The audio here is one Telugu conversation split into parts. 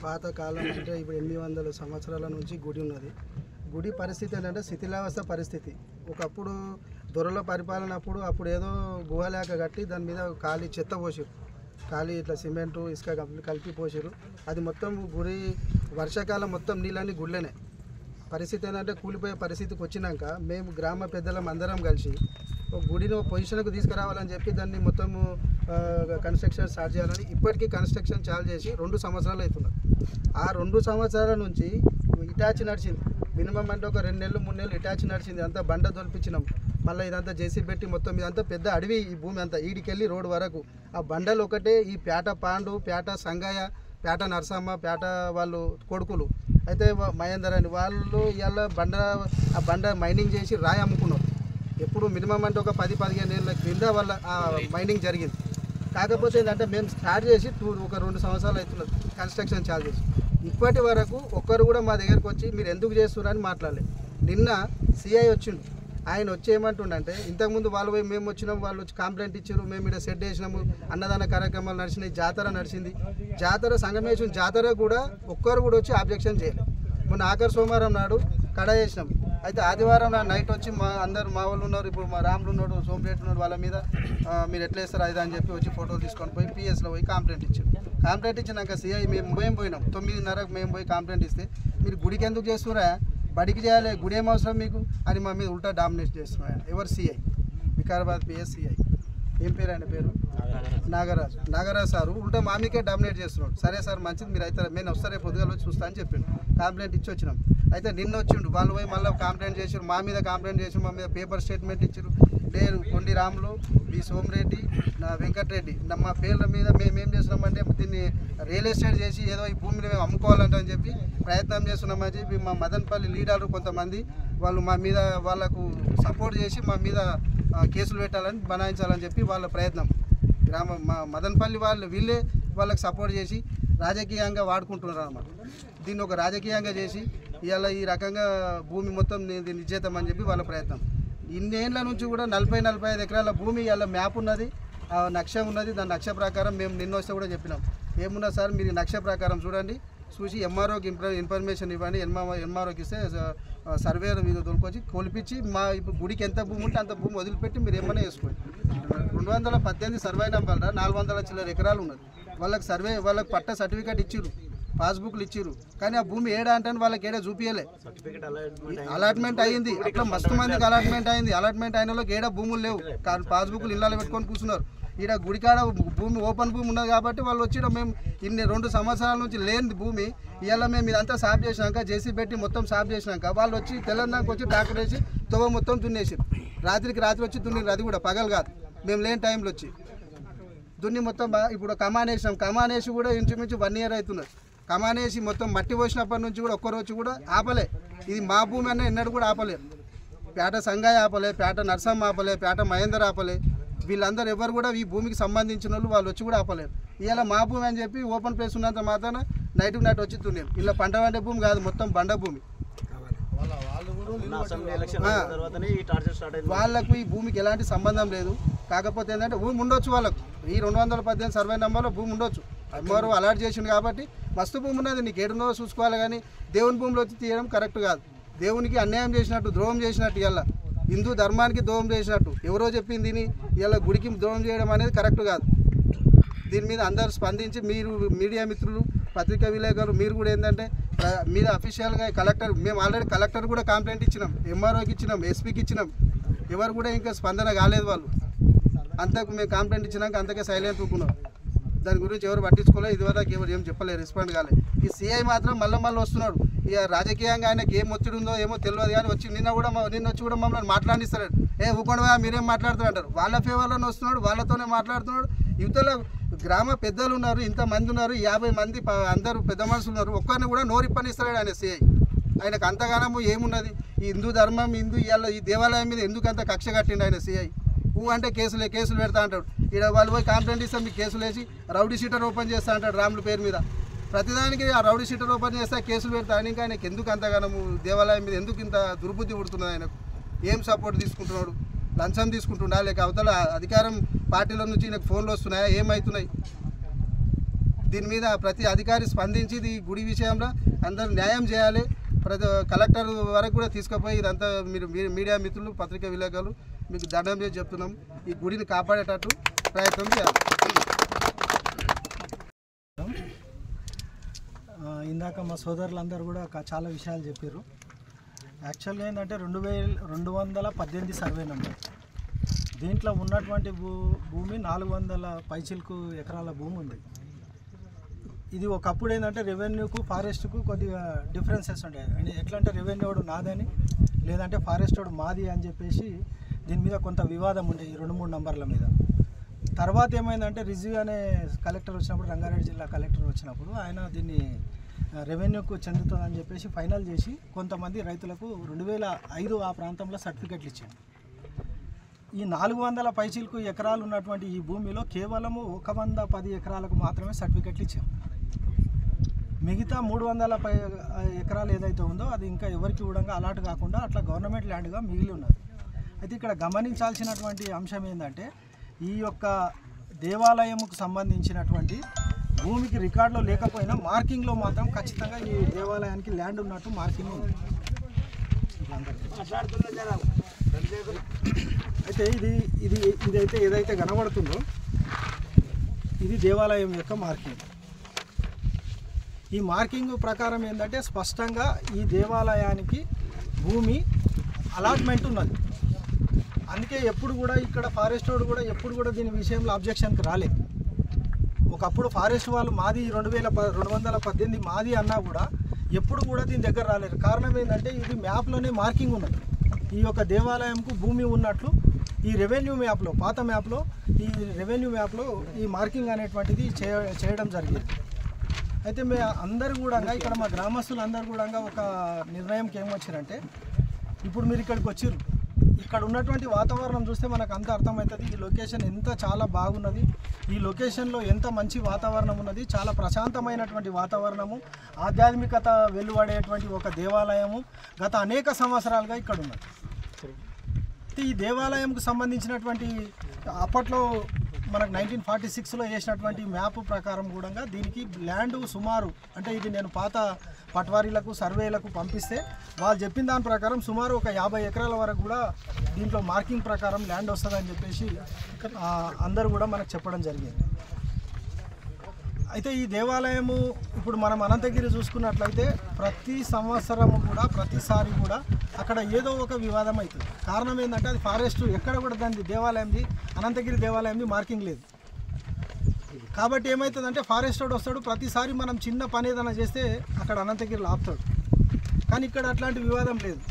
పాత కాలం అంటే ఇప్పుడు 800 సంవత్సరాల నుంచి గుడి ఉన్నది. గుడి పరిస్థితి ఏంటంటే శిథిలావస్థ పరిస్థితి. ఒకప్పుడు దొరల పరిపాలన అప్పుడు ఏదో గుహలేక కట్టి దాని మీద ఖాళీ చెత్త పోసారు, ఖాళీ ఇట్లా సిమెంటు ఇసుక కలిపి పోసారు. అది మొత్తం గుడి వర్షాకాలం మొత్తం నీళ్ళని గుళ్ళనే. పరిస్థితి ఏంటంటే కూలిపోయే పరిస్థితికి వచ్చినాక మేము గ్రామ పెద్దలం అందరం కలిసి ఒక గుడిని పొజిషన్కు తీసుకురావాలని చెప్పి దాన్ని మొత్తము కన్స్ట్రక్షన్ స్టార్ట్ చేయాలని ఇప్పటికీ కన్స్ట్రక్షన్ చాలు చేసి 2 సంవత్సరాలు అవుతున్నారు. ఆ 2 సంవత్సరాల నుంచి ఇటాచి నడిచింది. మినిమం అంటే ఒక 2 నెలలు 3 నెలలు ఇటాచి నడిచింది. అంతా బండ దొలిపించినాం. మళ్ళీ ఇదంతా జేసీ పెట్టి మొత్తం ఇదంతా పెద్ద అడవి, ఈ భూమి అంతా ఈడికెళ్ళి రోడ్డు వరకు. ఆ బండలు ఒకటే ఈ పేట పాండు, పేట సంగయ్య, పేట నరసమ్మ, పేట వాళ్ళు కొడుకులు అయితే మహేందర్ అని వాళ్ళు ఇవాళ ఆ బండ మైనింగ్ చేసి రాయి అమ్ముకున్నారు. ఎప్పుడు మినిమం అంటే ఒక 10-15 ఏళ్ళ క్రింద వాళ్ళ ఆ మైనింగ్ జరిగింది. కాకపోతే ఏంటంటే మేము స్టార్ట్ చేసి ఒక 2 సంవత్సరాలు అవుతున్నది కన్స్ట్రక్షన్ చాలు చేసి. ఇప్పటి వరకు ఒక్కరు కూడా మా దగ్గరకు వచ్చి మీరు ఎందుకు చేస్తున్నారని మాట్లాడలేదు. నిన్న సిఐ వచ్చిండు. ఆయన వచ్చి ఏమంటుండంటే ఇంతకుముందు వాళ్ళు పోయి మేము వచ్చినాం, వాళ్ళు వచ్చి కంప్లైంట్ ఇచ్చారు, మేము ఇక్కడ సెట్ చేసినాము, అన్నదాన కార్యక్రమాలు నడిచినాయి, జాతర నడిచింది. జాతర సంగమేశ్వర జాతర కూడా ఒక్కరు కూడా వచ్చి ఆబ్జెక్షన్ చేయలేదు. మొన్న ఆఖరి సోమవారం నాడు కడ చేసినాం. అయితే ఆదివారం నైట్ వచ్చి మా వాళ్ళు ఉన్నారు, ఇప్పుడు మా రాములు ఉన్నాడు, సోమరేట్ ఉన్నాడు, వాళ్ళ మీద మీరు ఎట్లా వేస్తారు అది అని చెప్పి వచ్చి ఫోటోలు తీసుకొని పోయి పిఎస్లో పోయి కంప్లైంట్ ఇచ్చారు. కంప్లైంట్ ఇచ్చినాక సిఐ మేము పోయినాం 9:30కు మేము పోయి కంప్లైంట్ ఇస్తే మీరు గుడికి ఎందుకు చేస్తున్నారా, బడికి చేయాలి, గుడి ఏం అవసరం మీకు అని మా మీద ఉల్టా డామినేట్ చేస్తున్నాడు. ఎవరు సిఐ, వికారాబాద్ పిఎస్ సిఐ, ఏం పేరు ఆయన పేరు నాగరాజు సారు ఉల్టా మా మీకే డామినేట్ చేస్తున్నాడు. సరే సార్ మంచిది, మీరు అయితే నేను వస్తారే పొద్దుగాల వచ్చి చూస్తా అని చెప్పిండు. కంప్లైంట్ ఇచ్చి వచ్చినాం. అయితే నిన్న వచ్చిండు, వాళ్ళు పోయి మళ్ళీ కంప్లైంట్ చేసారు, మా మీద కంప్లైంట్ చేసి మా మీద పేపర్ స్టేట్మెంట్ ఇచ్చారు. నేను కొండి రాములు, బి సోమరెడ్డి, నా వెంకటరెడ్డి మా పేర్ల మీద మేమేం చేస్తున్నామంటే దీన్ని రియల్ ఎస్టేట్ చేసి ఏదో ఈ భూమిని మేము అమ్ముకోవాలంటని చెప్పి ప్రయత్నం చేస్తున్నామని చెప్పి మా మదనపల్లి లీడర్లు కొంతమంది వాళ్ళు మా మీద వాళ్ళకు సపోర్ట్ చేసి మా మీద కేసులు పెట్టాలని బనాయించాలని చెప్పి వాళ్ళ ప్రయత్నం. మా మదనపల్లి వీళ్ళే వాళ్ళకి సపోర్ట్ చేసి రాజకీయంగా వాడుకుంటున్నారు అన్నమాట. దీన్ని ఒక రాజకీయంగా చేసి ఇవాళ ఈ రకంగా భూమి మొత్తం దీన్ని ఇచ్చేద్దామని చెప్పి వాళ్ళ ప్రయత్నం. ఇన్నేళ్ల నుంచి కూడా 40-45 ఎకరాల భూమి ఇవాళ మ్యాప్ ఉన్నది, నక్ష ఉన్నది. దాని నక్ష ప్రకారం మేము నిన్న వస్తే కూడా చెప్పినాం, ఏమున్నా సార్ మీరు నక్ష ప్రకారం చూడండి, చూసి ఎంఆర్ఓకి ఇన్ఫర్మేషన్ ఇవ్వండి. ఎంఆర్ఓకి ఇస్తే సర్వేర్ మీద దొరికొచ్చి కొలిపించి మా ఇప్పుడు గుడికి ఎంత భూమి ఉంటే అంత భూమి వదిలిపెట్టి మీరు ఏమైనా వేసుకోండి. 218 సర్వే నెంబర్ 400 చిల్లర ఎకరాలు ఉన్నది. వాళ్ళకి పట్ట సర్టిఫికేట్ ఇచ్చిరు, పాస్బుక్లు ఇచ్చిరు, కానీ ఆ భూమి ఏడా అంటే వాళ్ళకి ఏడా చూపించలే. అలాట్మెంట్ అయ్యింది, అట్లా మస్తు మందికి అలాట్మెంట్ అయింది. అలాట్మెంట్ అయిన వాళ్ళకి ఏడా భూములు లేవు, కానీ పాస్బుక్లు ఇళ్ళలో పెట్టుకొని కూర్చున్నారు. ఇక్కడ గుడికాడ భూమి ఓపెన్ భూమి ఉన్నది కాబట్టి వాళ్ళు వచ్చి మేము 2 సంవత్సరాల నుంచి లేని భూమి ఇవాళ మేము ఇదంతా సాఫ్ చేసినాక జేసీ పెట్టి మొత్తం సాఫ్ చేసినాక వాళ్ళు వచ్చి తెలంగాణకు వచ్చి ట్రాక్టర్ వేసి తొవ్వ మొత్తం దున్నేసారు. రాత్రి వచ్చి దున్నిరు, అది కూడా పగలు కాదు, మేము లేని టైంలో వచ్చి దున్ని మొత్తం. ఇప్పుడు కమానేసినాం, కమానేసి కూడా ఇంచుమించు 1 ఇయర్ అవుతున్నది. కమానేసి మొత్తం మట్టి పోసినప్పటి నుంచి కూడా ఒక్కరోజు కూడా ఆపలే. ఇది మా భూమి అన్న ఎన్నడూ కూడా ఆపలేరు. పేట సంగయ్య ఆపలే, పేట నరసమ్మ ఆపలే, పేట మహేందర్ ఆపలే. వీళ్ళందరూ ఎవరు కూడా ఈ భూమికి సంబంధించిన వాళ్ళు వచ్చి కూడా ఆపలేరు. ఇవాళ మా భూమి అని చెప్పి ఓపెన్ ప్లేస్ ఉన్నంత మాత్రాన నైట్కి నైట్ వచ్చి తున్నారు. ఇలా పంట పండే భూమి కాదు, మొత్తం బండ భూమి. వాళ్ళకు ఈ భూమికి ఎలాంటి సంబంధం లేదు. కాకపోతే ఏంటంటే భూమి ఉండొచ్చు వాళ్ళకు, ఈ 218 సర్వే నెంబర్లో భూమి ఉండొచ్చు. అమ్మవారు అలాట్ చేసిండు కాబట్టి మస్తు భూమి ఉన్నది, నీకు ఏడున్నో చూసుకోవాలి. కానీ దేవుని భూమిలో వచ్చి తీయడం కరెక్ట్ కాదు. దేవునికి అన్యాయం చేసినట్టు, ద్రోహం చేసినట్టు, ఇలా హిందూ ధర్మానికి ద్రోహం చేసినట్టు ఎవరో చెప్పింది దీన్ని ఇలా గుడికి ద్రోహం చేయడం అనేది కరెక్ట్ కాదు. దీని మీద అందరూ స్పందించి మీరు మీడియా మిత్రులు, పత్రికా విలేకరులు మీరు కూడా ఏంటంటే మీద అఫీషియల్గా కలెక్టర్, మేము ఆల్రెడీ కలెక్టర్ కూడా కంప్లైంట్ ఇచ్చినాం, ఎంఆర్ఓకి ఇచ్చినాం, ఎస్పీకి ఇచ్చినాం. ఎవరు కూడా ఇంకా స్పందన కాలేదు. వాళ్ళు అంతకు మేము కంప్లైంట్ ఇచ్చినాక అంతకే సైలెంట్ ఊకున్నాం. దాని గురించి ఎవరు పట్టించుకోలేదు, ఇదివరకు ఎవరు ఏం చెప్పలేదు, రెస్పాండ్ కాలేదు. ఈ సిఐ మాత్రం మళ్ళీ వస్తున్నాడు. ఇక రాజకీయంగా ఆయనకి ఏం ఒత్తిడి ఉందో ఏమో తెలియదు, కానీ నిన్న వచ్చి కూడా మమ్మల్ని మాట్లాడిస్తాడు. ఊకుండా మీరేం మాట్లాడుతూ అంటారు. వాళ్ళ ఫేవర్లోనే వస్తున్నాడు, వాళ్ళతోనే మాట్లాడుతున్నాడు. యువతల గ్రామ పెద్దలు ఉన్నారు, ఇంతమంది ఉన్నారు, 50 మంది అందరూ పెద్ద మనుషులు ఉన్నారు, ఒక్కరిని కూడా నోరిప్పనిస్తాడు ఆయన సిఐ. ఆయనకు అంతగానము ఏమున్నది, ఈ హిందూ ధర్మం ఇవాళ ఈ దేవాలయం మీద ఎందుకు అంత కక్ష కట్టిండు ఆయన సిఐ. అంటే కేసులు పెడతా అంటాడు. ఇక్కడ వాళ్ళు పోయి కంప్లైంట్ ఇస్తే మీకు కేసులు వేసి రౌడీ షీటర్ ఓపెన్ చేస్తా అంటాడు రాముల పేరు మీద. ప్రతిదానికి ఆ రౌడీ షీటర్ ఓపెన్ చేస్తే కేసులు పెడతా అని. ఇంకా ఆయనకు ఎందుకు అంతగానము దేవాలయం మీద ఎందుకు ఇంత దుర్బుద్ధి పుడుతున్నది ఆయనకు? ఏం సపోర్ట్ తీసుకుంటున్నాడు? లంచం తీసుకుంటున్నా, లేక అవతల అధికారం పార్టీల నుంచి ఈయనకు ఫోన్లు వస్తున్నాయా, ఏమవుతున్నాయి? దీని మీద ప్రతి అధికారి స్పందించి ఈ గుడి విషయంలో అందరూ న్యాయం చేయాలి. ప్రతి కలెక్టర్ వరకు కూడా తీసుకుపోయి ఇదంతా మీరు మీడియా మిత్రులు పత్రికా విలేకరులు మీకు దండం చేసి చెప్తున్నాం, ఈ గుడిని కాపాడేటట్టు ప్రయత్నం చేయాలి. ఇందాక మా సోదరులందరూ కూడా చాలా విషయాలు చెప్పారు. యాక్చువల్గా ఏంటంటే 2218 సర్వే నెంబర్, దీంట్లో ఉన్నటువంటి భూమి 400 పైచిలకు ఎకరాల భూమి ఉంది. ఇది ఒకప్పుడు ఏంటంటే రెవెన్యూకు ఫారెస్ట్కు కొద్దిగా డిఫరెన్సెస్ ఉంటాయి. ఎట్లా అంటే రెవెన్యూ వాడు నాదని లేదంటే ఫారెస్ట్ వాడు మాది అని చెప్పేసి దీని మీద కొంత వివాదం ఉండే ఈ 2-3 నంబర్ల మీద. తర్వాత ఏమైందంటే రిజ్యూ అనే కలెక్టర్ వచ్చినప్పుడు, రంగారెడ్డి జిల్లా కలెక్టర్ వచ్చినప్పుడు ఆయన దీన్ని రెవెన్యూకు చెందుతుందని చెప్పేసి ఫైనల్ చేసి కొంతమంది రైతులకు 2005 ఆ ప్రాంతంలో సర్టిఫికెట్లు ఇచ్చారు. ఈ 400 పైచిలకు ఎకరాలు ఉన్నటువంటి ఈ భూమిలో కేవలము 110 ఎకరాలకు మాత్రమే సర్టిఫికెట్లు ఇచ్చారు. మిగతా 300 ఎకరాలు ఏదైతే ఉందో అది ఇంకా ఎవరికి కూడా అలాట్ కాకుండా అట్లా గవర్నమెంట్ ల్యాండ్గా మిగిలి ఉన్నది. అయితే ఇక్కడ గమనించాల్సినటువంటి అంశం ఏంటంటే ఈ యొక్క దేవాలయంకు సంబంధించినటువంటి భూమికి రికార్డులో లేకపోయినా మార్కింగ్లో మాత్రం ఖచ్చితంగా ఈ దేవాలయానికి ల్యాండ్ ఉన్నట్టు మార్కింగ్ ఉంది. అయితే ఇదైతే ఏదైతే కనబడుతుందో ఇది దేవాలయం యొక్క మార్కింగ్. ఈ మార్కింగ్ ప్రకారం ఏంటంటే స్పష్టంగా ఈ దేవాలయానికి భూమి అలాట్మెంట్ ఉన్నది. అందుకే ఎప్పుడు కూడా ఇక్కడ ఫారెస్ట్ వాడు కూడా ఎప్పుడు కూడా దీని విషయంలో అబ్జెక్షన్కి రాలేదు. ఒకప్పుడు ఫారెస్ట్ వాళ్ళు మాది 2218 మాది అన్నా కూడా ఎప్పుడు కూడా దీని దగ్గర రాలేదు. కారణం ఏంటంటే ఇది మ్యాప్లోనే మార్కింగ్ ఉన్నది. ఈ యొక్క దేవాలయంకు భూమి ఉన్నట్లు ఈ రెవెన్యూ మ్యాప్లో, పాత మ్యాప్లో, ఈ రెవెన్యూ మ్యాప్లో ఈ మార్కింగ్ అనేటువంటిది చేయడం జరిగింది. అయితే అందరు కూడా ఇక్కడ మా గ్రామస్తులు అందరు కూడా ఒక నిర్ణయంకి ఏమొచ్చారంటే, ఇప్పుడు మీరు ఇక్కడికి వచ్చారు, ఇక్కడ ఉన్నటువంటి వాతావరణం చూస్తే మనకు అంత అర్థమవుతుంది. ఈ లొకేషన్ ఎంత చాలా బాగున్నది, ఈ లొకేషన్లో ఎంత మంచి వాతావరణం ఉన్నది, చాలా ప్రశాంతమైనటువంటి వాతావరణము, ఆధ్యాత్మికత వెలువడేటువంటి ఒక దేవాలయము గత అనేక సంవత్సరాలుగా ఇక్కడ ఉన్నది. ఈ దేవాలయంకు సంబంధించినటువంటి అప్పట్లో మనకు 1946లో వేసినటువంటి మ్యాప్ ప్రకారం కూడా దీనికి ల్యాండ్ సుమారు అంటే ఇది నేను పాత పట్వారీలకు సర్వేలకు పంపిస్తే వాళ్ళు చెప్పిన దాని ప్రకారం సుమారు ఒక 50 ఎకరాల వరకు కూడా దీంట్లో మార్కింగ్ ప్రకారం ల్యాండ్ వస్తుందని చెప్పేసి అందరూ కూడా మనకు చెప్పడం జరిగింది. అయితే ఈ దేవాలయము ఇప్పుడు మనం అనంతగిరి చూసుకున్నట్లయితే ప్రతి సంవత్సరము కూడా ప్రతిసారి కూడా అక్కడ ఏదో ఒక వివాదం అవుతుంది. కారణం ఏంటంటే అది ఫారెస్ట్ ఎక్కడ కూడా దాని దేవాలయంది, అనంతగిరి దేవాలయంది మార్కింగ్ లేదు. కాబట్టి ఏమవుతుందంటే ఫారెస్ట్ వాడు వస్తాడు, ప్రతిసారి మనం చిన్న పని ఏదైనా చేస్తే అక్కడ అనంతగిరిలో ఆపుతాడు. కానీ ఇక్కడ అట్లాంటి వివాదం లేదు.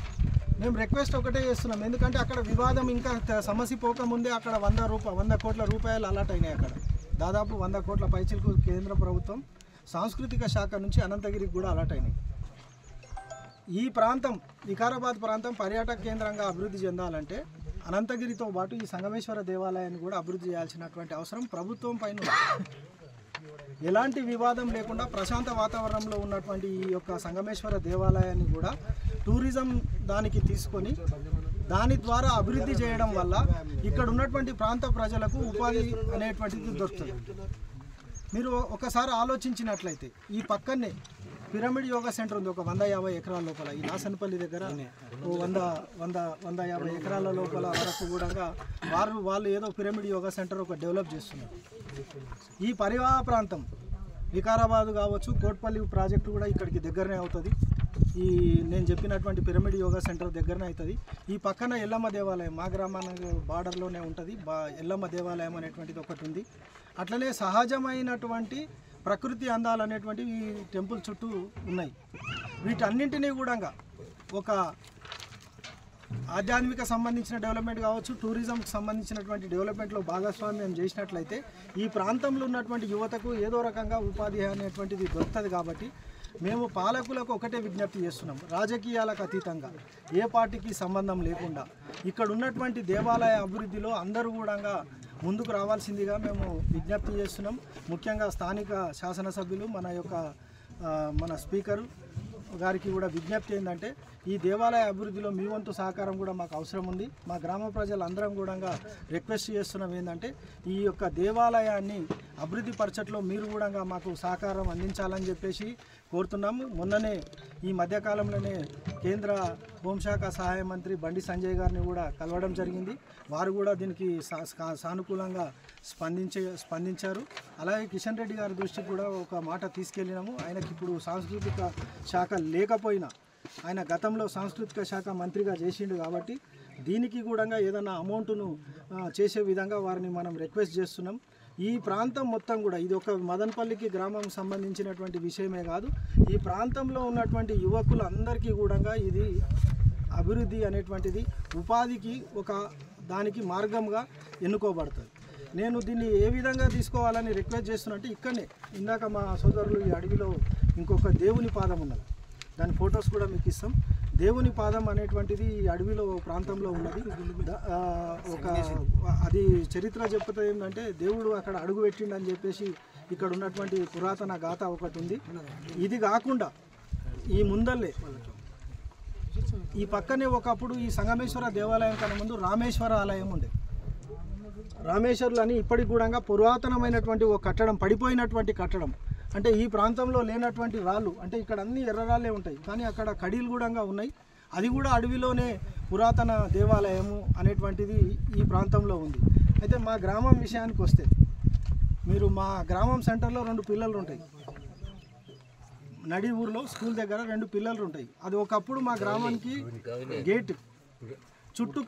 మేము రిక్వెస్ట్ ఒకటే చేస్తున్నాం, ఎందుకంటే అక్కడ వివాదం ఇంకా సమస్య పోకముందే అక్కడ 100 కోట్ల రూపాయలు అలాట్ అయినాయి. అక్కడ దాదాపు 100 కోట్ల పైచిలకు కేంద్ర ప్రభుత్వం సాంస్కృతిక శాఖ నుంచి అనంతగిరికి కూడా అలాట్ అయినాయి. ఈ ప్రాంతం వికారాబాద్ ప్రాంతం పర్యాటక కేంద్రంగా అభివృద్ధి చెందాలంటే అనంతగిరితో పాటు ఈ సంగమేశ్వర దేవాలయాన్ని కూడా అభివృద్ధి చేయాల్సినటువంటి అవసరం ప్రభుత్వం పైన ఉంది. ఎలాంటి వివాదం లేకుండా ప్రశాంత వాతావరణంలో ఉన్నటువంటి ఈ యొక్క సంగమేశ్వర దేవాలయాన్ని కూడా టూరిజం దానికి తీసుకొని దాని ద్వారా అభివృద్ధి చేయడం వల్ల ఇక్కడ ఉన్నటువంటి ప్రాంత ప్రజలకు ఉపాధి అనేటువంటిది దొరుకుతుంది. మీరు ఒకసారి ఆలోచించినట్లయితే ఈ పక్కనే పిరమిడ్ యోగా సెంటర్ ఉంది, ఒక 150 ఎకరాల లోపల. ఈ నాసనపల్లి దగ్గర 150 ఎకరాల లోపల వరకు కూడా వాళ్ళు ఏదో పిరమిడ్ యోగా సెంటర్ ఒక డెవలప్ చేస్తున్నారు. ఈ పరివాహ ప్రాంతం వికారాబాద్ కావచ్చు, కోట్పల్లి ప్రాజెక్టు కూడా ఇక్కడికి దగ్గరనే అవుతుంది. ఈ నేను చెప్పినటువంటి పిరమిడ్ యోగా సెంటర్ దగ్గరనే అవుతుంది. ఈ పక్కన ఎల్లమ్మ దేవాలయం మా గ్రామానికి బార్డర్లోనే ఉంటుంది. ఎల్లమ్మ దేవాలయం అనేటువంటిది ఒకటి ఉంది. అట్లనే సహజమైనటువంటి ప్రకృతి అందాలు అనేటువంటివి ఈ టెంపుల్ చుట్టూ ఉన్నాయి. వీటన్నింటినీ కూడా ఒక ఆధ్యాత్మిక సంబంధించిన డెవలప్మెంట్ కావచ్చు, టూరిజంకి సంబంధించినటువంటి డెవలప్మెంట్లో భాగస్వామ్యం చేసినట్లయితే ఈ ప్రాంతంలో ఉన్నటువంటి యువతకు ఏదో రకంగా ఉపాధి అనేటువంటిది దొరుకుతుంది. కాబట్టి మేము పాలకులకు ఒకటే విజ్ఞప్తి చేస్తున్నాం, రాజకీయాలకు అతీతంగా ఏ పార్టీకి సంబంధం లేకుండా ఇక్కడ ఉన్నటువంటి దేవాలయ అభివృద్ధిలో అందరూ కూడా ముందుకు రావాల్సిందిగా మేము విజ్ఞప్తి చేస్తున్నాం. ముఖ్యంగా స్థానిక శాసనసభ్యులు మన స్పీకరు గారికి కూడా విజ్ఞప్తి ఏంటంటే ఈ దేవాలయ అభివృద్ధిలో మీ వంతు సహకారం కూడా మాకు అవసరం ఉంది. మా గ్రామ ప్రజలందరం కూడా రిక్వెస్ట్ చేస్తున్నాం ఏంటంటే ఈ యొక్క దేవాలయాన్ని అభివృద్ధి పరచట్లో మీరు కూడా మాకు సహకారం అందించాలని చెప్పేసి కోరుతున్నాము. మొన్ననే ఈ మధ్యకాలంలోనే కేంద్ర హోంశాఖ సహాయ మంత్రి బండి సంజయ్ గారిని కూడా కలవడం జరిగింది. వారు కూడా దీనికి సానుకూలంగా స్పందించారు. అలాగే కిషన్ రెడ్డి గారి దృష్టికి కూడా ఒక మాట తీసుకెళ్ళినాము. ఆయనకి ఇప్పుడు సాంస్కృతిక శాఖ లేకపోయినా ఆయన గతంలో సాంస్కృతిక శాఖ మంత్రిగా చేసిండు కాబట్టి దీనికి కూడా ఏదైనా అమౌంట్ను చేసే విధంగా వారిని మనం రిక్వెస్ట్ చేస్తున్నాం. ఈ ప్రాంతం మొత్తం కూడా ఇది ఒక మదనపల్లికి గ్రామం సంబంధించినటువంటి విషయమే కాదు, ఈ ప్రాంతంలో ఉన్నటువంటి యువకులందరికీ కూడా ఇది అభివృద్ధి అనేటువంటిది ఉపాధికి ఒక దానికి మార్గంగా ఎన్నుకోబడుతుంది. నేను దీన్ని ఏ విధంగా తీసుకోవాలని రిక్వెస్ట్ చేస్తున్నట్టు ఇక్కడనే ఇందాక మా సోదరులు ఈ అడవిలో ఇంకొక దేవుని పాదం ఉన్నది, దాని ఫొటోస్ కూడా మీకు ఇస్తాం. దేవుని పాదం అనేటువంటిది ఈ అడవిలో ప్రాంతంలో ఉన్నది. ఒక అది చరిత్ర చెప్తే ఏంటంటే దేవుడు అక్కడ అడుగు పెట్టిండని చెప్పేసి ఇక్కడ ఉన్నటువంటి పురాతన గాథ ఒకటి ఉంది. ఇది కాకుండా ఈ ముందల్లే ఈ పక్కనే ఒకప్పుడు ఈ సంగమేశ్వర దేవాలయం కన్నా ముందు రామేశ్వర ఆలయం ఉండే. రామేశ్వర్లు అని ఇప్పటికి కూడా పురాతనమైనటువంటి ఒక కట్టడం, పడిపోయినటువంటి కట్టడం. అంటే ఈ ప్రాంతంలో లేనటువంటి రాళ్ళు, అంటే ఇక్కడ అన్ని ఎర్రరాళ్ళే ఉంటాయి కానీ అక్కడ కడీలు కూడా ఉన్నాయి. అది కూడా అడవిలోనే పురాతన దేవాలయము అనేటువంటిది ఈ ప్రాంతంలో ఉంది. అయితే మా గ్రామం విషయానికి వస్తే మీరు మా గ్రామం సెంటర్లో 2 పిల్లలు ఉంటాయి. నడి ఊర్లో స్కూల్ దగ్గర 2 పిల్లలు ఉంటాయి. అది ఒకప్పుడు మా గ్రామానికి గేట్ చుట్టూ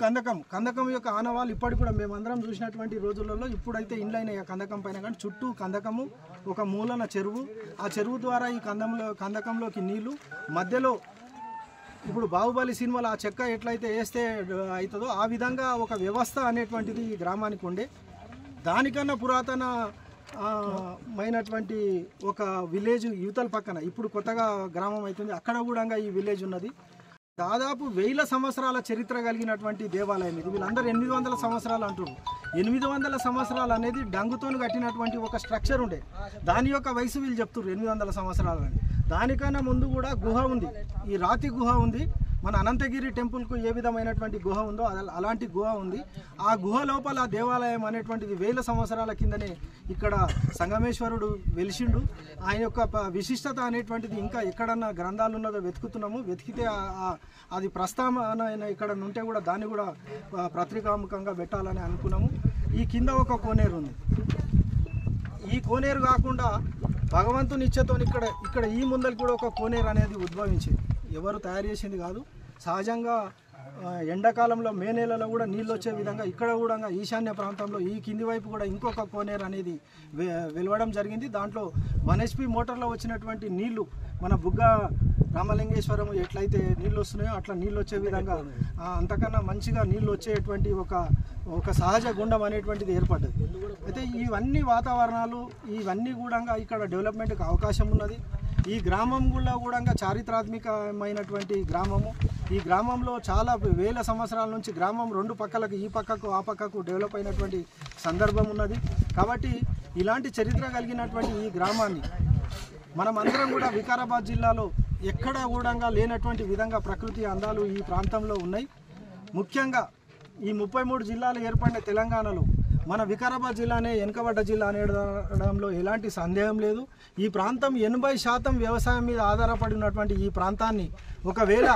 కందకం యొక్క ఆనవాళ్ళు ఇప్పటికి కూడా మేమందరం చూసినటువంటి రోజులలో ఇప్పుడైతే ఇండ్లైన కందకం పైన కానీ చుట్టూ కందకము, ఒక మూలన చెరువు, ఆ చెరువు ద్వారా ఈ కందకంలోకి నీళ్లు, మధ్యలో ఇప్పుడు బాహుబలి సినిమాలో ఆ చెక్క ఎట్లయితే వేస్తే అవుతుందో ఆ విధంగా ఒక వ్యవస్థ అనేటువంటిది ఈ గ్రామానికి ఉండే. దానికన్నా పురాతన మైనటువంటి ఒక విలేజ్ యువతల పక్కన ఇప్పుడు కొత్తగా గ్రామం అవుతుంది, అక్కడ కూడా ఈ విలేజ్ ఉన్నది. దాదాపు 1000 సంవత్సరాల చరిత్ర కలిగినటువంటి దేవాలయం ఇది. వీళ్ళందరూ 800 సంవత్సరాలు అంటున్నారు. 800 సంవత్సరాలు అనేది డంగుతో కట్టినటువంటి ఒక స్ట్రక్చర్ ఉండే, దాని యొక్క వయసు వీళ్ళు చెప్తున్నారు 800 సంవత్సరాలు అని. దానికన్నా ముందు కూడా గుహ ఉంది, ఈ రాతి గుహ ఉంది. మన అనంతగిరి టెంపుల్కు ఏ విధమైనటువంటి గుహ ఉందో అలాంటి గుహ ఉంది. ఆ గుహ లోపల దేవాలయం అనేటువంటిది 1000 సంవత్సరాల కిందనే ఇక్కడ సంగమేశ్వరుడు వెలిసిండు. ఆయన యొక్క విశిష్టత అనేటువంటిది ఇంకా ఎక్కడన్నా గ్రంథాలు ఉన్నదో వెతుకుతున్నాము. వెతికితే అది ప్రస్తావన ఇక్కడ ఉంటే కూడా దాన్ని కూడా పత్రికాముఖంగా పెట్టాలని అనుకున్నాము. ఈ కింద ఒక కోనేరు ఉంది. ఈ కోనేరు కాకుండా భగవంతుని ఇచ్చేతో ఇక్కడ ఈ ముందర కూడా ఒక కోనేరు అనేది ఉద్భవించింది. ఎవరు తయారు చేసింది కాదు, సహజంగా ఎండాకాలంలో మే నెలలో కూడా నీళ్ళు వచ్చే విధంగా ఇక్కడ కూడా ఈశాన్య ప్రాంతంలో ఈ కింది వైపు కూడా ఇంకొక కోనేరు అనేది వెలవడం జరిగింది. దాంట్లో 1 HP మోటార్లో వచ్చినటువంటి నీళ్లు మన బుగ్గ రామలింగేశ్వరం ఎట్లయితే నీళ్ళు వస్తున్నాయో అట్లా నీళ్ళు వచ్చే విధంగా అంతకన్నా మంచిగా నీళ్ళు వచ్చేటువంటి ఒక సహజ గుండం అనేటువంటిది ఏర్పడ్డది. అయితే ఇవన్నీ వాతావరణాలు ఇవన్నీ కూడా ఇక్కడ డెవలప్మెంట్కి అవకాశం ఉన్నది. ఈ గ్రామం కూడా చారిత్రాత్మకమైనటువంటి గ్రామము. ఈ గ్రామంలో చాలా 1000 సంవత్సరాల నుంచి గ్రామం 2 పక్కలకు ఈ పక్కకు ఆ పక్కకు డెవలప్ అయినటువంటి సందర్భం ఉన్నది. కాబట్టి ఇలాంటి చరిత్ర కలిగినటువంటి ఈ గ్రామాన్ని మనమందరం కూడా వికారాబాద్ జిల్లాలో ఎక్కడా కూడా లేనటువంటి విధంగా ప్రకృతి అందాలు ఈ ప్రాంతంలో ఉన్నాయి. ముఖ్యంగా ఈ 33 జిల్లాలు ఏర్పడిన తెలంగాణలో మన వికారాబాద్ జిల్లానే వెనుకబడ్డ జిల్లా అనడంలో ఎలాంటి సందేహం లేదు. ఈ ప్రాంతం 80% వ్యవసాయం మీద ఆధారపడినటువంటి ఈ ప్రాంతాన్ని ఒకవేళ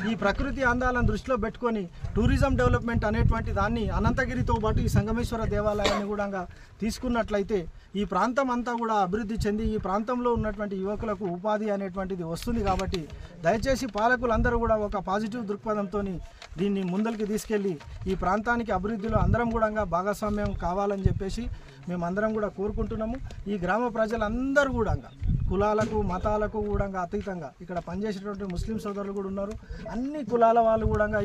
ఈ ప్రకృతి అందాలను దృష్టిలో పెట్టుకొని టూరిజం డెవలప్మెంట్ అనేటువంటి దాన్ని అనంతగిరితో పాటు ఈ సంగమేశ్వర దేవాలయాన్ని కూడా తీసుకున్నట్లయితే ఈ ప్రాంతం అంతా కూడా అభివృద్ధి చెంది ఈ ప్రాంతంలో ఉన్నటువంటి యువకులకు ఉపాధి అనేటువంటిది వస్తుంది. కాబట్టి దయచేసి పాలకులందరూ కూడా ఒక పాజిటివ్ దృక్పథంతో దీన్ని ముందరికి తీసుకెళ్ళి ఈ ప్రాంతానికి అభివృద్ధిలో అందరం కూడా భాగస్వామ్యం కావాలని చెప్పేసి మేమందరం కూడా కోరుకుంటున్నాము. ఈ గ్రామ ప్రజలందరూ కూడా కులాలకు మతాలకు కూడా అతీతంగా ఇక్కడ పనిచేసేటువంటి ముస్లిం సోదరులు కూడా ఉన్నారు. అన్ని కులాల వాళ్ళు కూడా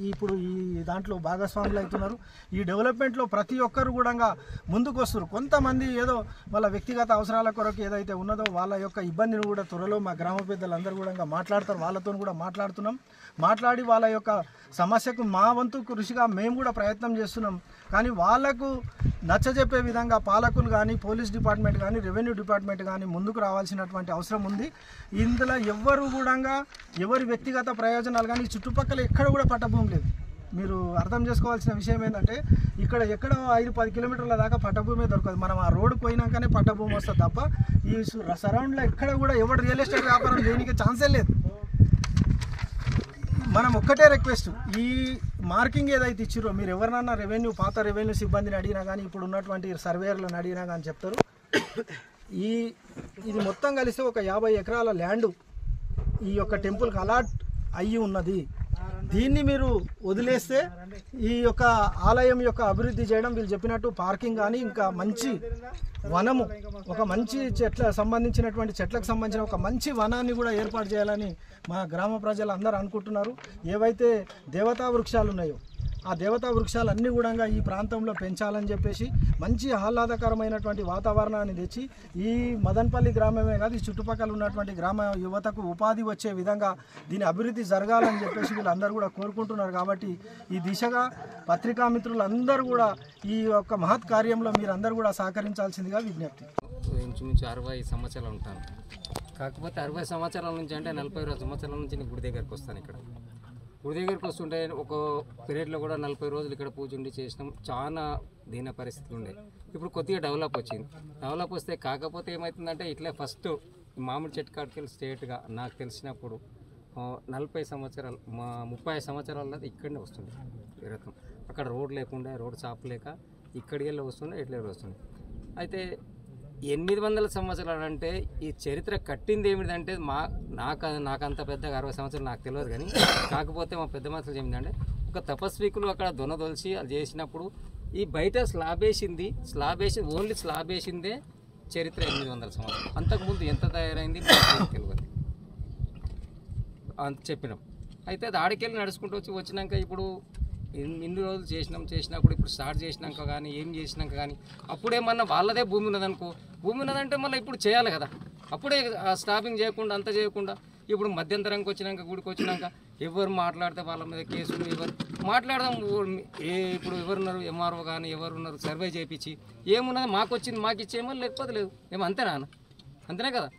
ఇప్పుడు ఈ దాంట్లో భాగస్వాములు అవుతున్నారు. ఈ డెవలప్మెంట్లో ప్రతి ఒక్కరు కూడా ముందుకు వస్తారు. కొంతమంది ఏదో వాళ్ళ వ్యక్తిగత అవసరాల కొరకు ఏదైతే ఉన్నదో వాళ్ళ యొక్క ఇబ్బందిని కూడా త్వరలో మా గ్రామ పెద్దలందరూ కూడా మాట్లాడతారు. వాళ్ళతో కూడా మాట్లాడుతున్నాం. మాట్లాడి వాళ్ళ యొక్క సమస్యకు మా వంతు కృషిగా మేము కూడా ప్రయత్నం చేస్తున్నాం. కానీ వాళ్లకు నచ్చజెప్పే విధంగా పాలకులు కానీ పోలీస్ డిపార్ట్మెంట్ కానీ రెవెన్యూ డిపార్ట్మెంట్ కానీ ముందుకు రావాల్సిన చేసుకోవాల్సినటువంటి అవసరం ఉంది. ఇందులో ఎవరి వ్యక్తిగత ప్రయోజనాలు కానీ చుట్టుపక్కల ఎక్కడ కూడా పట్టభూమి లేదు. మీరు అర్థం చేసుకోవాల్సిన విషయం ఏంటంటే ఇక్కడ ఎక్కడో 5-10 కిలోమీటర్ల దాకా పట్టభూమి దొరకదు. మనం ఆ రోడ్డుకు పోయినాకనే పట్టభూమి వస్తుంది తప్ప ఈ సరౌండ్లో ఎక్కడ కూడా ఎవరు రియల్ ఎస్టేట్ వ్యాపారం చేయడానికి ఛాన్సే లేదు. మనం ఒక్కటే రిక్వెస్ట్, ఈ మార్కింగ్ ఏదైతే ఇచ్చిరో మీరు ఎవరినన్నా పాత రెవెన్యూ సిబ్బందిని అడిగినా కానీ ఇప్పుడు ఉన్నటువంటి సర్వేయర్లను అడిగినా కానీ చెప్తారు, ఇది మొత్తం కలిసి ఒక 50 ఎకరాల ల్యాండ్ ఈ యొక్క టెంపుల్కి అలాట్ అయ్యి ఉన్నది. దీన్ని మీరు వదిలేస్తే ఈ యొక్క ఆలయం యొక్క అభివృద్ధి చేయడం, వీళ్ళు చెప్పినట్టు పార్కింగ్ కానీ ఇంకా మంచి వనము, ఒక మంచి చెట్లకు సంబంధించిన ఒక మంచి వనాన్ని కూడా ఏర్పాటు చేయాలని మా గ్రామ ప్రజలు అందరూ అనుకుంటున్నారు. ఏవైతే దేవతా వృక్షాలు ఉన్నాయో ఆ దేవతా వృక్షాలన్నీ కూడా ఈ ప్రాంతంలో పెంచాలని చెప్పేసి మంచి ఆహ్లాదకరమైనటువంటి వాతావరణాన్ని తెచ్చి ఈ మదనపల్లి గ్రామమే కాదు ఈ చుట్టుపక్కల ఉన్నటువంటి గ్రామ యువతకు ఉపాధి వచ్చే విధంగా దీని అభివృద్ధి జరగాలని చెప్పేసి వీళ్ళందరూ కూడా కోరుకుంటున్నారు. కాబట్టి ఈ దిశగా పత్రికా మిత్రులందరూ కూడా ఈ యొక్క మహత్ కార్యంలో మీరందరూ కూడా సహకరించాల్సిందిగా విజ్ఞప్తి. ఇంచుమించు 60 సంవత్సరాలు ఉంటాను. కాకపోతే 60 సంవత్సరాల నుంచి అంటే 40 సంవత్సరాల నుంచి నేను గుడి దగ్గరికి వస్తాను. ఇక్కడ గుడి దగ్గరికి వస్తుంటే ఒక పీరియడ్లో కూడా 40 రోజులు ఇక్కడ పూజ ఉండి చేసినాం. చాలా దీన పరిస్థితులు ఉండే. ఇప్పుడు కొద్దిగా డెవలప్ వచ్చింది. డెవలప్ వస్తే కాకపోతే ఏమవుతుందంటే ఇట్లా ఫస్ట్ మామిడి చెట్టు కాడికి స్టేట్గా నాకు తెలిసినప్పుడు 40 సంవత్సరాలు 30 సంవత్సరాల ఇక్కడనే వస్తుంది ఈ రకం. అక్కడ రోడ్ లేకుండా రోడ్ చాప్ లేక ఇక్కడికి వెళ్ళి వస్తుండే ఇట్లా వస్తుంది. అయితే 800 సంవత్సరాలు అంటే ఈ చరిత్ర కట్టింది ఏమిటంటే నాకంత పెద్దగా 60 సంవత్సరాలు నాకు తెలియదు. కానీ కాకపోతే మా పెద్ద మనుషులు ఏమిటంటే ఒక తపస్వికులు అక్కడ దొనదొలిచి అది చేసినప్పుడు ఈ బయట స్లాబ్ వేసి ఓన్లీ స్లాబ్ వేసిందే చరిత్ర 800 సంవత్సరాలు. అంతకుముందు ఎంత తయారైంది తెలియదు అంత చెప్పినాం. అయితే అది ఆడికెళ్ళి నడుచుకుంటూ వచ్చినాక ఇప్పుడు ఇన్ని రోజులు చేసినప్పుడు ఇప్పుడు స్టార్ట్ చేసినాక కానీ ఏం చేసినాక కానీ అప్పుడేమన్నా వాళ్ళదే భూమి ఉన్నదనుకో, భూమి ఉన్నదంటే మళ్ళీ ఇప్పుడు చేయాలి కదా. అప్పుడే స్టాపింగ్ చేయకుండా అంత చేయకుండా ఇప్పుడు మధ్యంతరంకి వచ్చినాక గుడికి వచ్చినాక ఎవరు మాట్లాడితే వాళ్ళ మీద కేసులు ఎవరు మాట్లాడదాం. ఇప్పుడు ఎవరున్నారు ఎంఆర్ఓ కానీ ఎవరున్నారు సర్వే చేయించి ఏమున్నది మాకు వచ్చింది మాకు ఇచ్చేయమని, లేకపోతే లేదు ఏమో అంతేనా అంతేనే కదా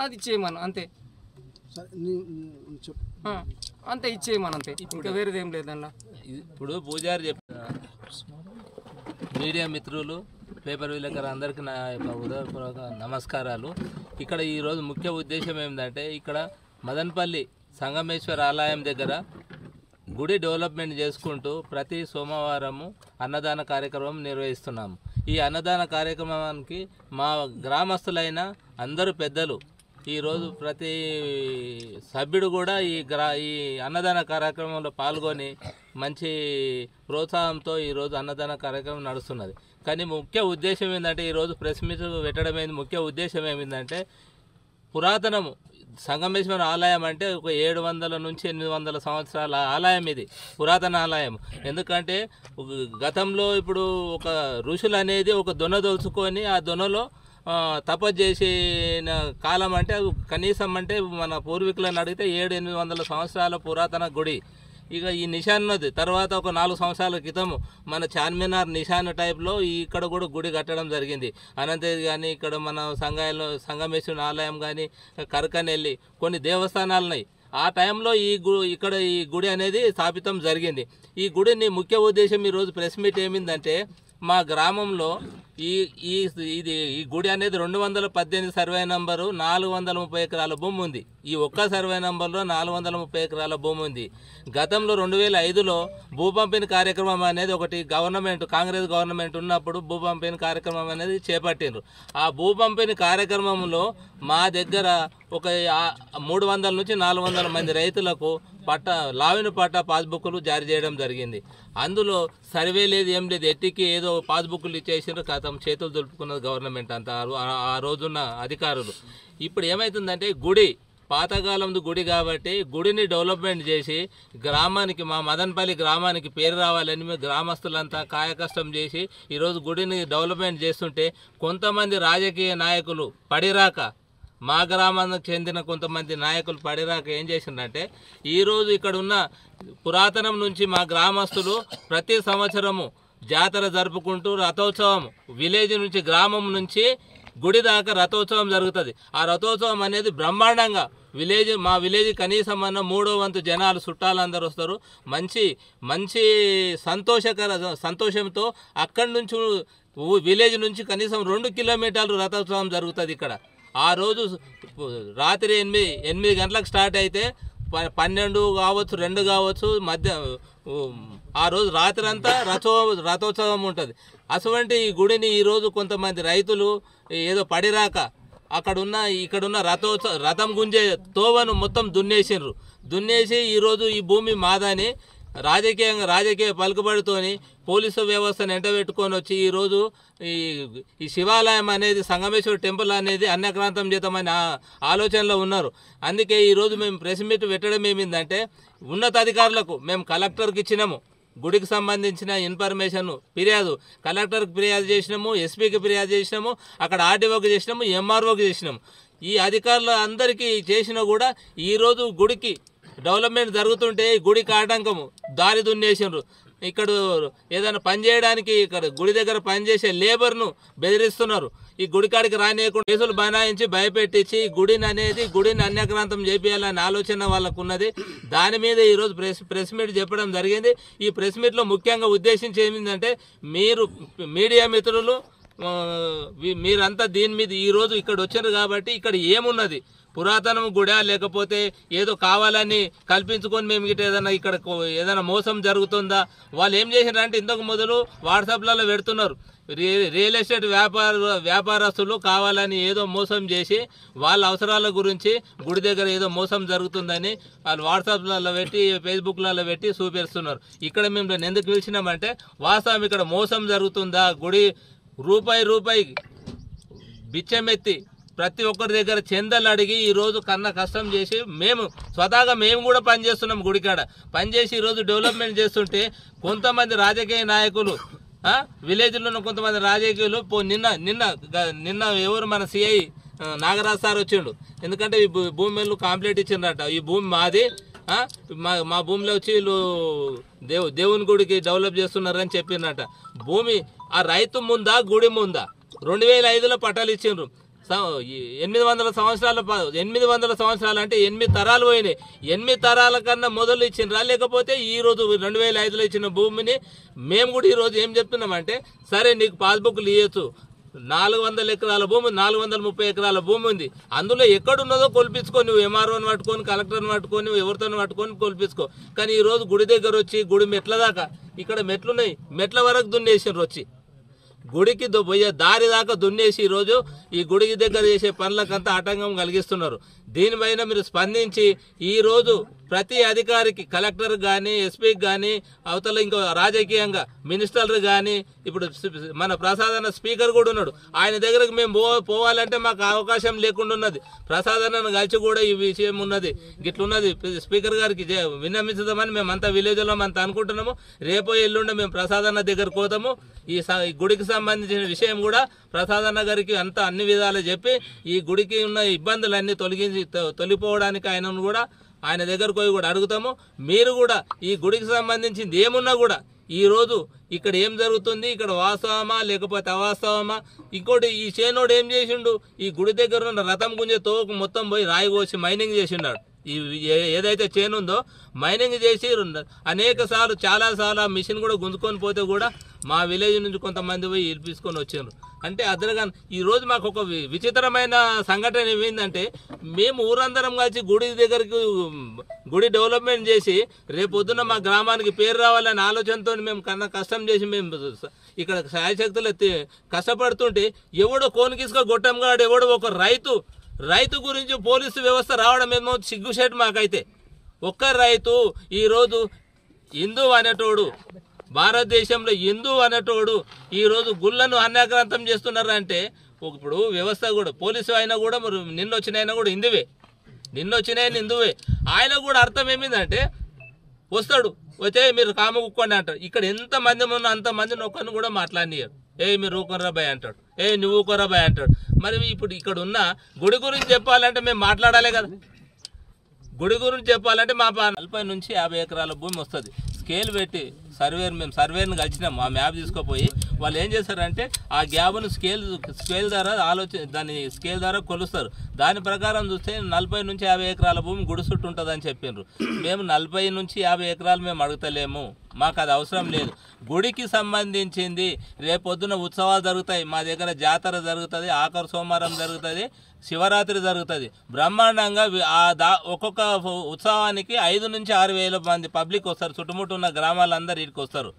అది ఇచ్చేయమను అంతే అంతే ఇచ్చేయమని అంతే, ఇంకా వేరేదేం లేదన్నా. ఇప్పుడు పూజారి మీడియా మిత్రులు పేపర్ విలేకరు అందరికీ నా యొక్క హృదయపూర్వక నమస్కారాలు. ఇక్కడ ఈరోజు ముఖ్య ఉద్దేశం ఏంటంటే ఇక్కడ మదనపల్లి సంగమేశ్వర ఆలయం దగ్గర గుడి డెవలప్మెంట్ చేసుకుంటూ ప్రతి సోమవారము అన్నదాన కార్యక్రమం నిర్వహిస్తున్నాము. ఈ అన్నదాన కార్యక్రమానికి మా గ్రామస్తులైన అందరూ పెద్దలు ఈరోజు ప్రతి సభ్యుడు కూడా ఈ అన్నదాన కార్యక్రమంలో పాల్గొని మంచి ప్రోత్సాహంతో ఈరోజు అన్నదాన కార్యక్రమం నడుస్తున్నది. కానీ ముఖ్య ఉద్దేశం ఏంటంటే ఈరోజు ప్రెస్ మీట్ పెట్టడం ముఖ్య ఉద్దేశం ఏమిందంటే పురాతనము సంగమేశ్వర ఆలయం అంటే ఒక 700 నుంచి 800 సంవత్సరాల ఆలయం. ఇది పురాతన ఆలయం. ఎందుకంటే గతంలో ఇప్పుడు ఒక ఋషులు అనేది ఒక దొన దొలుచుకొని ఆ దొనలో తపస్సు చేసిన కాలం అంటే కనీసం అంటే మన పూర్వీకులను అడిగితే 700-800 సంవత్సరాల పురాతన గుడి. ఇక ఈ నిషాన్ ఉన్నది. తర్వాత ఒక 4 సంవత్సరాల క్రితము మన చార్మినార్ నిషాన్ టైప్లో ఇక్కడ కూడా గుడి కట్టడం జరిగింది. అనంతగిరి కానీ ఇక్కడ మన సంగమేశ్వర ఆలయం కానీ కరకనెల్లి కొన్ని దేవస్థానాలు ఉన్నాయి. ఆ టైంలో ఇక్కడ ఈ గుడి అనేది స్థాపితం జరిగింది. ఈ గుడిని ముఖ్య ఉద్దేశం ఈరోజు ప్రెస్ మీట్ ఏమిందంటే మా గ్రామంలో ఈ గుడి అనేది 218 సర్వే నంబరు 430 ఎకరాల భూమి ఉంది. ఈ ఒక్క సర్వే నంబర్లో 430 ఎకరాల భూమి ఉంది. గతంలో 2005లో భూ పంపిణీ కార్యక్రమం అనేది ఒకటి కాంగ్రెస్ గవర్నమెంట్ ఉన్నప్పుడు భూ పంపిణీ కార్యక్రమం అనేది చేపట్టిండ్రు. ఆ భూ పంపిణీ కార్యక్రమంలో మా దగ్గర ఒక 300 నుంచి 400 మంది రైతులకు లావిన పట్టా పాస్బుక్లు జారీ చేయడం జరిగింది. అందులో సర్వే లేదు ఏం లేదు, ఎట్టికి ఏదో పాస్బుక్లు ఇచ్చేసినారు. కథం చేతులు దులుపుకున్నది గవర్నమెంట్ అంతా ఆ రోజున్న అధికారులు. ఇప్పుడు ఏమవుతుందంటే గుడి పాతకాలంది గుడి కాబట్టి గుడిని డెవలప్మెంట్ చేసి గ్రామానికి మా మదనపల్లి గ్రామానికి పేరు రావాలని మేము గ్రామస్తులంతా కాయకష్టం చేసి ఈరోజు గుడిని డెవలప్మెంట్ చేస్తుంటే కొంతమంది రాజకీయ నాయకులు పడిరాక మా గ్రామానికి చెందిన కొంతమంది నాయకులు పడిరాక ఏం చేసిందంటే ఈరోజు ఇక్కడ ఉన్న పురాతనం నుంచి మా గ్రామస్తులు ప్రతి సంవత్సరము జాతర జరుపుకుంటూ రథోత్సవం విలేజ్ నుంచి గ్రామం నుంచి గుడి దాకా రథోత్సవం జరుగుతుంది. ఆ రథోత్సవం అనేది బ్రహ్మాండంగా మా విలేజ్ కనీసం అన్న 3వ వంతు జనాలు చుట్టాలందరూ వస్తారు. మంచి సంతోషంతో అక్కడి నుంచి విలేజ్ నుంచి కనీసం 2 కిలోమీటర్లు రథోత్సవం జరుగుతుంది ఇక్కడ. ఆ రోజు రాత్రి 8 గంటలకు స్టార్ట్ అయితే 12 కావచ్చు, 2 కావచ్చు, ఆ రోజు రాత్రి అంతా రథోత్సవం ఉంటుంది. అటువంటి ఈ గుడిని ఈరోజు కొంతమంది రైతులు ఏదో పడిరాక ఇక్కడున్న రథం గుంజే తోవను మొత్తం దున్నేసి ఈరోజు ఈ భూమి మాదని రాజకీయ పలుకుబడితోని పోలీసు వ్యవస్థను ఎంటబెట్టుకొని వచ్చి ఈరోజు ఈ శివాలయం అనేది సంగమేశ్వర టెంపుల్ అనేది అన్యక్రాంతం చేద్దామని ఆలోచనలో ఉన్నారు. అందుకే ఈరోజు మేము ప్రెస్ మీట్ పెట్టడం ఏమిందంటే ఉన్నతాధికారులకు మేము కలెక్టర్కి ఇచ్చినాము, గుడికి సంబంధించిన ఇన్ఫర్మేషన్ ఫిర్యాదు కలెక్టర్కి ఫిర్యాదు చేసినాము, ఎస్పీకి ఫిర్యాదు చేసినాము, అక్కడ ఆర్డీఓకి చేసినాము, ఎంఆర్ఓకి చేసినాము. ఈ అధికారులు అందరికీ చేసినా కూడా ఈరోజు గుడికి డెవలప్మెంట్ జరుగుతుంటే గుడికి ఆటంకము దారి దున్నేసినారు. ఇక్కడ ఏదైనా పని చేయడానికి ఇక్కడ గుడి దగ్గర పనిచేసే లేబర్ను బెదిరిస్తున్నారు. ఈ గుడికాడికి రానియకుండా కేసులు బనాయించి భయపెట్టించి గుడిని అన్యక్రాంతం చేపియాలనే ఆలోచన వాళ్ళకు ఉన్నది. దాని మీద ఈరోజు ప్రెస్ మీట్ చెప్పడం జరిగింది. ఈ ప్రెస్ మీట్లో ముఖ్యంగా ఉద్దేశించి ఏమిందంటే మీరు మీడియా మిత్రులు మీరంతా దీని మీద ఈరోజు ఇక్కడ వచ్చారు కాబట్టి ఇక్కడ ఏమున్నది పురాతనం గుడా లేకపోతే ఏదో కావాలని కల్పించుకొని మేము ఇక్కడ ఏదైనా మోసం జరుగుతుందా? వాళ్ళు ఏం చేసినారంటే ఇంతకు మొదలు వాట్సాప్లలో పెడుతున్నారు. రియల్ ఎస్టేట్ వ్యాపారస్తులు కావాలని ఏదో మోసం చేసి వాళ్ళ అవసరాల గురించి గుడి దగ్గర ఏదో మోసం జరుగుతుందని వాళ్ళు వాట్సాప్లలో పెట్టి ఫేస్బుక్లలో పెట్టి చూపిస్తున్నారు. ఇక్కడ మేము ఎందుకు పిలిచినామంటే వాస్తవం ఇక్కడ మోసం జరుగుతుందా? గుడి రూపాయి బిచ్చమెత్తి ప్రతి ఒక్కరి దగ్గర చందలు అడిగి ఈరోజు కన్నా కష్టం చేసి స్వతహాగా మేము కూడా పనిచేస్తున్నాం. గుడికాడ పనిచేసి ఈరోజు డెవలప్మెంట్ చేస్తుంటే కొంతమంది రాజకీయ నాయకులు విలేజ్లో ఉన్న కొంతమంది రాజకీయులు నిన్న ఎవరు మన సిఐ నాగరాజ్ సార్ వచ్చిండు. ఎందుకంటే ఈ భూమి కంప్లీట్ ఇచ్చిండ్రట. ఈ భూమి మాది, మా భూమిలో వచ్చి వీళ్ళు దేవుని గుడికి డెవలప్ చేస్తున్నారని చెప్పిండ్రట. భూమి ఆ రైతు ముందా గుడి ముందా? 2005లో పట్టాలు ఇచ్చిండ్రు. 800 సంవత్సరాలు అంటే 8 తరాలు పోయినాయి. 8 తరాల కన్నా మొదలు ఇచ్చిండ్రా? లేకపోతే ఈరోజు 2005లో ఇచ్చిన భూమిని మేము కూడా ఈరోజు ఏం చెప్తున్నామంటే సరే నీకు పాస్బుక్లు ఇవ్వచ్చు, 400 ఎకరాల భూమి 430 ఎకరాల భూమి ఉంది, అందులో ఎక్కడున్నదో కొలిపించుకో, నువ్వు ఎంఆర్ఓని పట్టుకొని కలెక్టర్ని పట్టుకొని ఎవరితో పట్టుకొని కొలిపించుకో. కానీ ఈరోజు గుడి దగ్గర వచ్చి గుడి మెట్ల దాకా ఇక్కడ మెట్లున్నాయి, మెట్ల వరకు దున్నేసారు. వచ్చి గుడికి పోయే దారి దాకా దున్నేసి ఈరోజు ఈ గుడికి దగ్గర చేసే పనులకంతా ఆటంకం కలిగిస్తున్నారు. దీనిపైన మీరు స్పందించి ఈరోజు ప్రతి అధికారికి కలెక్టర్ కానీ ఎస్పీకి కానీ అవతల ఇంకో రాజకీయంగా మినిస్టర్లు కానీ ఇప్పుడు మన ప్రసాదన్న స్పీకర్ కూడా ఉన్నాడు. ఆయన దగ్గరకు మేము పోవాలంటే మాకు అవకాశం లేకుండా ఉన్నది. ప్రసాదన్నను కలిసి కూడా ఈ విషయం ఉన్నది, గిట్లున్నది స్పీకర్ గారికి విన్నమించుదామని మేమంతా విలేజ్లో అంతా అనుకుంటున్నాము. రేపో ఎల్లుండి మేము ప్రసాదన్న దగ్గరకు పోతాము. ఈ గుడికి సంబంధించిన విషయం కూడా ప్రసాదన్న గారికి అంతా అన్ని విధాలు చెప్పి ఈ గుడికి ఉన్న ఇబ్బందులన్నీ తొలగిపోవడానికి ఆయన దగ్గరకు పోయి కూడా అడుగుతాము. మీరు కూడా ఈ గుడికి సంబంధించింది ఏమున్నా కూడా ఈరోజు ఇక్కడ ఏం జరుగుతుంది, ఇక్కడ వాస్తవమా లేకపోతే అవాస్తవమా? ఇంకోటి ఈ చేనోడు ఏం చేసిండు, ఈ గుడి దగ్గర ఉన్న రథం గుంజే తోకు మొత్తం పోయి రాయి కోసి మైనింగ్ చేసిండాడు. ఈ ఏదైతే చేను ఉందో మైనింగ్ చేసి చాలా సార్లు మిషన్ కూడా గుంజుకొని పోతే కూడా మా విలేజ్ నుంచి కొంతమంది పోయి ఇరిపించుకొని వచ్చారు. అంటే అదరగా ఈరోజు మాకు ఒక విచిత్రమైన సంఘటన ఏమైందంటే మేము ఊరందరం కలిసి గుడి దగ్గరికి గుడి డెవలప్మెంట్ చేసి రేపొద్దున మా గ్రామానికి పేరు రావాలనే ఆలోచనతో మేము కన్నా కష్టం చేసి మేము ఇక్కడ శాయశక్తులు కష్టపడుతుంటే ఎవడో కోనికిసుక గొట్టంగాడు ఎవడో ఒక రైతు గురించి పోలీసు వ్యవస్థ రావడం ఏమో సిగ్గుసేటు మాకైతే. ఒక్క రైతు ఈరోజు హిందూ అనేటోడు, భారతదేశంలో హిందూ అనేటోడు ఈరోజు గుళ్ళను అన్యాక్రాంతం చేస్తున్నారంటే ఇప్పుడు వ్యవస్థ కూడా పోలీసు అయినా కూడా మరి నిన్నొచ్చినైనా కూడా హిందువే ఆయన కూడా అర్థం ఏమిందంటే వస్తాడు, వచ్చే మీరు కామ కుక్కోండి అంటారు. ఇక్కడ ఎంతమంది ఉన్నా అంతమందిని ఒక్కరిని కూడా మాట్లాడినారు. మీరు ఊకొర్రా బాయ్ అంటాడు, నువ్వు ఊకొర్రా బాయ్ అంటాడు. మరి ఇప్పుడు ఇక్కడ ఉన్న గుడి గురించి చెప్పాలంటే మేము మాట్లాడాలి కదా. గుడి గురించి చెప్పాలంటే మా 40 నుంచి 50 ఎకరాల భూమి వస్తుంది. స్కేల్ పెట్టి మేము సర్వేని కలిసినాం. ఆ మ్యాప్ తీసుకుపోయి వాళ్ళు ఏం చేస్తారంటే ఆ గ్యాప్ను స్కేల్ ద్వారా దాన్ని స్కేల్ ద్వారా కొలుస్తారు. దాని ప్రకారం చూస్తే 40 నుంచి 50 ఎకరాల భూమి గుడి చుట్టూ ఉంటుందని చెప్పిండ్రు. మేము 40 నుంచి 50 ఎకరాలు మేము అడుగుతలేము, మాకు అది అవసరం లేదు. గుడికి సంబంధించింది రేపొద్దున ఉత్సవాలు జరుగుతాయి, మా దగ్గర జాతర జరుగుతుంది, ఆఖరి సోమవారం జరుగుతుంది, శివరాత్రి జరుగుతుంది బ్రహ్మాండంగా. ఒక్కొక్క ఉత్సవానికి 5 నుంచి 6 వేల మంది పబ్లిక్ వస్తారు, చుట్టుముట్టు ఉన్న గ్రామాలందరూ ఇక్కడికి వస్తారు.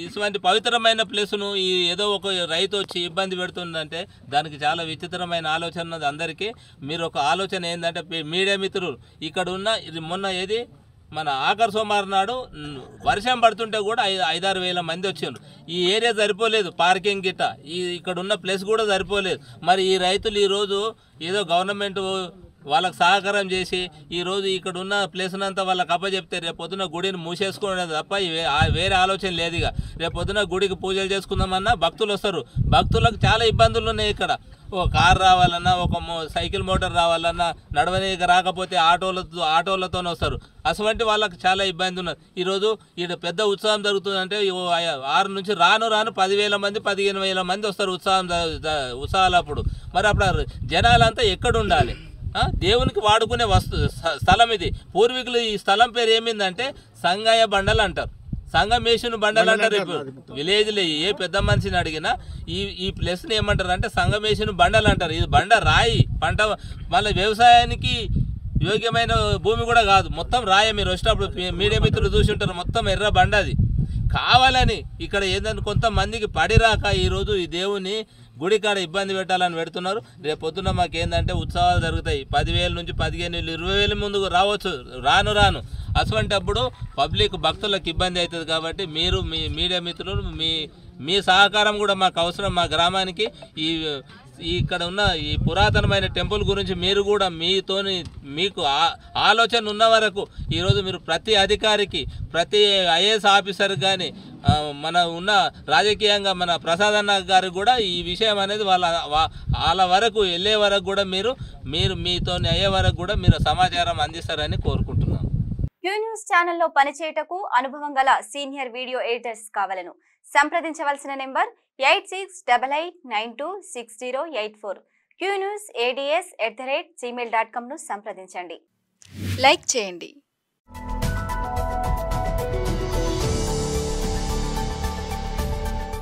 ఇటువంటి పవిత్రమైన ప్లేసును ఏదో ఒక రైతు వచ్చి ఇబ్బంది పెడుతుందంటే దానికి చాలా విచిత్రమైన ఆలోచన ఉన్నది అందరికీ. మీరు ఒక ఆలోచన ఏంటంటే మీడియా మిత్రులు ఇక్కడ ఉన్న మొన్న మన ఆఖరి సోమవారం నాడు వర్షం పడుతుంటే కూడా 5-6 వేల మంది వచ్చారు. ఈ ఏరియా సరిపోలేదు, పార్కింగ్ గిట్ట ఇక్కడ ఉన్న ప్లేస్ కూడా సరిపోలేదు. మరి ఈ రైతులు ఈరోజు ఏదో గవర్నమెంట్ వాళ్ళకి సహకారం చేసి ఈరోజు ఇక్కడ ఉన్న ప్లేస్నంతా వాళ్ళకి అప్పచెప్తే రేపొద్దున గుడిని మూసేసుకోవడం తప్ప వేరే ఆలోచన లేదు. ఇక రేపొద్దున గుడికి పూజలు చేసుకుందామన్నా భక్తులు వస్తారు. భక్తులకు చాలా ఇబ్బందులు ఉన్నాయి. ఇక్కడ ఒక కార్ రావాలన్నా, ఒక సైకిల్ మోటార్ రావాలన్నా, నడవనీకి రాకపోతే ఆటోలతో వస్తారు. అటువంటి వాళ్ళకి చాలా ఇబ్బంది ఉన్నది. ఈరోజు ఇక్కడ పెద్ద ఉత్సవం జరుగుతుందంటే 6 నుంచి రాను 10,000 మంది 15,000 మంది వస్తారు ఉత్సవాలప్పుడు. మరి అప్పుడు జనాలంతా ఎక్కడ ఉండాలి? దేవునికి వాడుకునే స్థలం ఇది. పూర్వీకులు ఈ స్థలం పేరు ఏమిందంటే సంగయ్య బండలు అంటారు, సంగమేశ్వరుని బండలు అంటారు. ఇప్పుడు విలేజ్లో ఏ పెద్ద మనిషిని అడిగినా ఈ ప్లేస్ని ఏమంటారు అంటే సంగమేశ్వరుని బండలు అంటారు. ఇది బండ రాయి పంట, మళ్ళీ వ్యవసాయానికి యోగ్యమైన భూమి కూడా కాదు, మొత్తం రాయ. మీరు వచ్చినప్పుడు మీడియా మిత్రులు చూసి ఉంటారు, మొత్తం ఎర్ర బండ. అది కావాలని ఇక్కడ ఏంటంటే కొంతమందికి పడిరాక ఈరోజు ఈ దేవుని గుడి కాడ ఇబ్బంది పెట్టాలని పెడుతున్నారు. రేపొద్దున మాకేందంటే ఉత్సవాలు జరుగుతాయి, 10,000 నుంచి 15,000 20,000 ముందుకు రావచ్చు రాను. అటువంటిప్పుడు పబ్లిక్ భక్తులకు ఇబ్బంది అవుతుంది. కాబట్టి మీరు మీ మీడియా మిత్రులు మీ సహకారం కూడా మాకు అవసరం. మా గ్రామానికి ఇక్కడ ఉన్న ఈ పురాతనమైన టెంపుల్ గురించి మీరు కూడా మీకు ఆలోచన ఉన్న వరకు ఈరోజు మీరు ప్రతి అధికారికి, ప్రతి ఐఏఎస్ ఆఫీసర్ కానీ, మన ఉన్న రాజకీయంగా మన ప్రసాద్ అన్న గారు కూడా ఈ విషయం అనేది వాళ్ళ వరకు వెళ్ళే వరకు కూడా మీరు మీతో అయ్యే వరకు కూడా మీరు సమాచారం అందిస్తారని కోరుకుంటున్నాను. క్యూ న్యూస్ ఛానల్లో పనిచేయటకు అనుభవం గల సీనియర్ వీడియో ఎడిటర్స్ కావాలను సంప్రదించవలసిన నెంబర్ 8688926084. qnewsads@gmail.com ను సంప్రదించండి. లైక్ చేయండి.